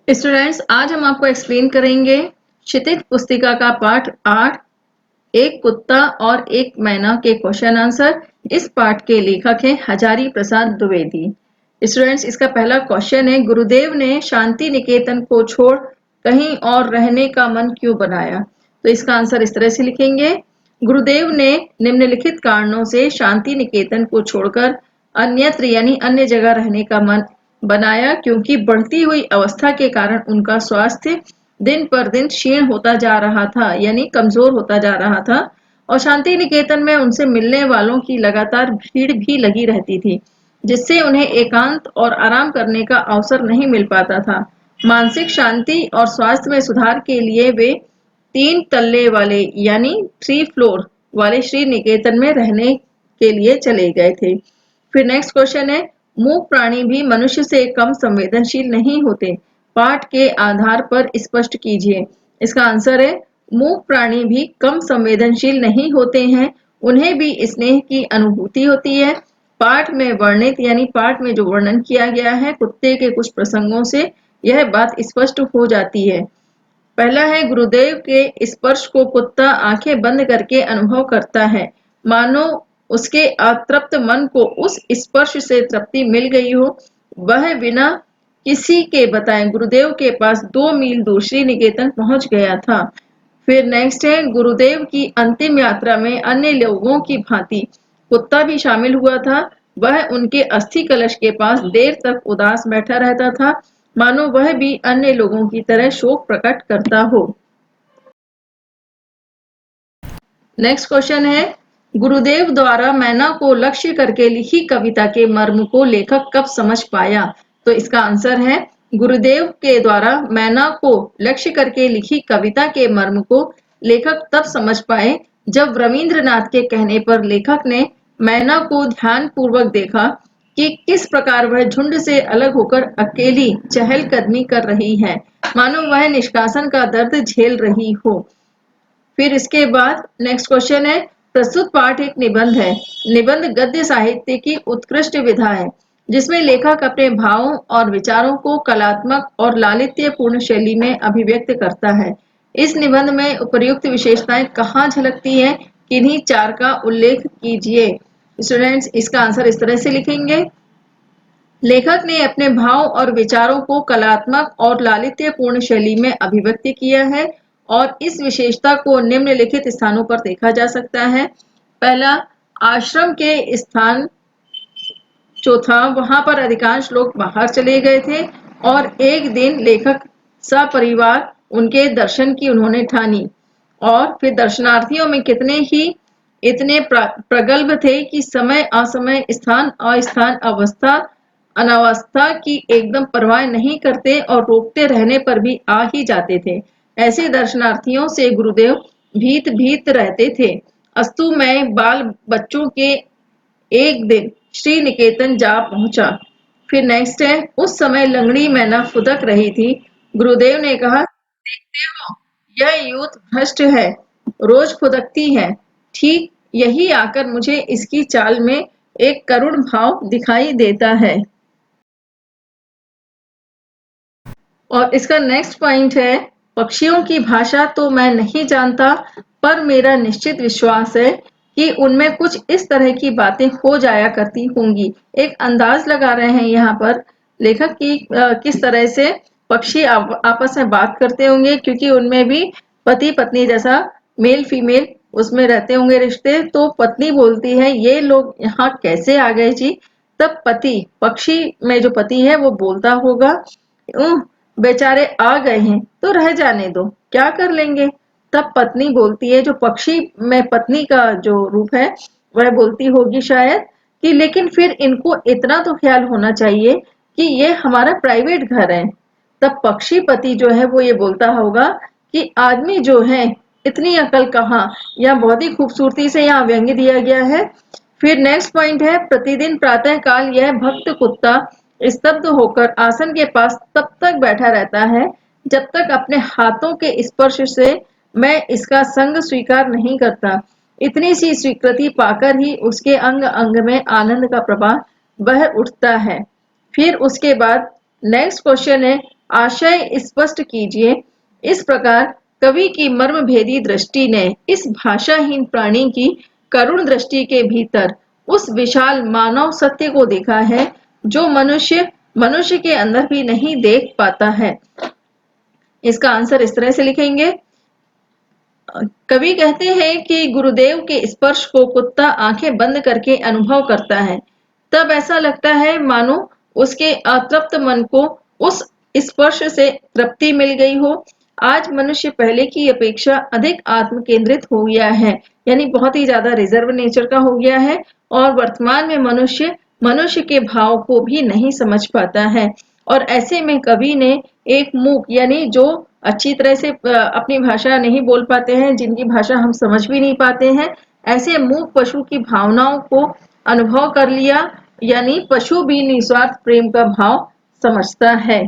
Students, आज हम आपको एक्सप्लेन करेंगे क्षितिज पुस्तिका का पाठ 8 एक कुत्ता और एक मैना के क्वेश्चन आंसर। इस पाठ के लेखक हैं हजारी प्रसाद द्विवेदी। स्टूडेंट्स, इसका पहला क्वेश्चन है, गुरुदेव ने शांति निकेतन को छोड़ कहीं और रहने का मन क्यों बनाया? तो इसका आंसर इस तरह से लिखेंगे, गुरुदेव ने निम्नलिखित कारणों से शांति निकेतन को छोड़कर अन्यत्र यानी अन्य जगह रहने का मन बनाया, क्योंकि बढ़ती हुई अवस्था के कारण उनका स्वास्थ्य दिन पर दिन क्षीण होता जा रहा था यानी कमजोर होता जा रहा था, और शांति निकेतन में उनसे मिलने वालों की लगातार भीड़ भी लगी रहती थी, जिससे उन्हें एकांत और आराम करने का अवसर नहीं मिल पाता था। मानसिक शांति और स्वास्थ्य में सुधार के लिए वे 3 तल्ले वाले यानी 3 फ्लोर वाले श्री निकेतन में रहने के लिए चले गए थे। फिर नेक्स्ट क्वेश्चन है, मूक प्राणी भी मनुष्य से कम संवेदनशील नहीं होते, पाठ के आधार पर स्पष्ट कीजिए। इसका आंसर है, मूक प्राणी भी कम संवेदनशील नहीं होते हैं, उन्हें भी स्नेह की अनुभूति होती है। पाठ में वर्णित यानी पाठ में जो वर्णन किया गया है कुत्ते के कुछ प्रसंगों से यह बात स्पष्ट हो जाती है। पहला है, गुरुदेव के स्पर्श को कुत्ता आंखें बंद करके अनुभव करता है, मानो उसके अतृप्त मन को उस स्पर्श से तृप्ति मिल गई हो। वह बिना किसी के बताए गुरुदेव के पास 2 मील दूर श्री निकेतन पहुंच गया था। फिर नेक्स्ट है, गुरुदेव की अंतिम यात्रा में अन्य लोगों की भांति कुत्ता भी शामिल हुआ था। वह उनके अस्थि कलश के पास देर तक उदास बैठा रहता था, मानो वह भी अन्य लोगों की तरह शोक प्रकट करता हो। नेक्स्ट क्वेश्चन है, गुरुदेव द्वारा मैना को लक्ष्य करके लिखी कविता के मर्म को लेखक कब समझ पाया? तो इसका आंसर है, गुरुदेव के द्वारा मैना को लक्ष्य करके लिखी कविता के मर्म को लेखक तब समझ पाए जब रवींद्रनाथ के कहने पर लेखक ने मैना को ध्यान पूर्वक देखा कि किस प्रकार वह झुंड से अलग होकर अकेली चहलकदमी कर रही है, मानो वह निष्कासन का दर्द झेल रही हो। फिर इसके बाद नेक्स्ट क्वेश्चन है, प्रस्तुत पाठ एक निबंध है। निबंध गद्य साहित्य की उत्कृष्ट विधा है, जिसमें लेखक अपने भावों और विचारों को कलात्मक और लालित्यपूर्ण शैली में अभिव्यक्त करता है। इस निबंध में उपर्युक्त विशेषताएं कहाँ झलकती हैं, किन्हीं 4 का उल्लेख कीजिए। स्टूडेंट्स, इसका आंसर इस तरह से लिखेंगे, लेखक ने अपने भाव और विचारों को कलात्मक और लालित्यपूर्ण शैली में अभिव्यक्त किया है, और इस विशेषता को निम्नलिखित स्थानों पर देखा जा सकता है। पहला, आश्रम के स्थान जो था वहां पर अधिकांश लोग बाहर चले गए थे, और एक दिन लेखक सपरिवार उनके दर्शन की उन्होंने ठानी, और फिर दर्शनार्थियों में कितने ही इतने प्रगल्भ थे कि समय असमय स्थान अस्थान अवस्था अनावस्था की एकदम परवाह नहीं करते और रोकते रहने पर भी आ ही जाते थे। ऐसे दर्शनार्थियों से गुरुदेव भीत भीत रहते थे। अस्तु में बाल बच्चों के एक दिन श्री निकेतन जा पहुंचा। फिर नेक्स्ट है, उस समय लंगड़ी मैना फुदक रही थी। गुरुदेव ने कहा, देखते हो यह यूथ भ्रष्ट है, रोज फुदकती है। ठीक यही आकर मुझे इसकी चाल में एक करुण भाव दिखाई देता है। और इसका नेक्स्ट पॉइंट है, पक्षियों की भाषा तो मैं नहीं जानता, पर मेरा निश्चित विश्वास है कि उनमें कुछ इस तरह की बातें हो जाया करती होंगी। एक अंदाज लगा रहे हैं यहाँ पर लेखक की किस तरह से पक्षी आपस में बात करते होंगे, क्योंकि उनमें भी पति पत्नी जैसा मेल फीमेल उसमें रहते होंगे रिश्ते। तो पत्नी बोलती है, ये लोग यहाँ कैसे आ गए जी? तब पति, पक्षी में जो पति है वो बोलता होगा, बेचारे आ गए हैं तो रह जाने दो, क्या कर लेंगे। तब पत्नी बोलती है, जो पक्षी में पत्नी का जो रूप है वह बोलती होगी शायद कि लेकिन फिर इनको इतना तो ख्याल होना चाहिए कि ये हमारा प्राइवेट घर है। तब पक्षी पति जो है वो ये बोलता होगा कि आदमी जो है इतनी अकल कहाँ, या बहुत ही खूबसूरती से यहाँ व्यंग्य दिया गया है। फिर नेक्स्ट पॉइंट है, प्रतिदिन प्रातः काल यह भक्त कुत्ता स्तब्ध होकर आसन के पास तब तक बैठा रहता है जब तक अपने हाथों के स्पर्श से मैं इसका संग स्वीकार नहीं करता। इतनी सी स्वीकृति पाकर ही उसके अंग अंग में आनंद का प्रवाह बह उठता है। फिर उसके बाद नेक्स्ट क्वेश्चन है, आशय स्पष्ट कीजिए। इस प्रकार कवि की मर्मभेदी दृष्टि ने इस भाषाहीन प्राणी की करुण दृष्टि के भीतर उस विशाल मानव सत्य को देखा है जो मनुष्य मनुष्य के अंदर भी नहीं देख पाता है। इसका आंसर इस तरह से लिखेंगे। कवि कहते हैं कि गुरुदेव के स्पर्श को कुत्ता आंखें बंद करके अनुभव करता है। तब ऐसा लगता है मानो उसके अतृप्त मन को उस स्पर्श से तृप्ति मिल गई हो। आज मनुष्य पहले की अपेक्षा अधिक आत्म केंद्रित हो गया है, यानी बहुत ही ज्यादा रिजर्व नेचर का हो गया है और वर्तमान में मनुष्य मनुष्य के भाव को भी नहीं समझ पाता है। और ऐसे में कवि ने एक मूक यानी जो अच्छी तरह से अपनी भाषा नहीं बोल पाते हैं, जिनकी भाषा हम समझ भी नहीं पाते हैं, ऐसे मूक पशु की भावनाओं को अनुभव कर लिया, यानी पशु भी निस्वार्थ प्रेम का भाव समझता है।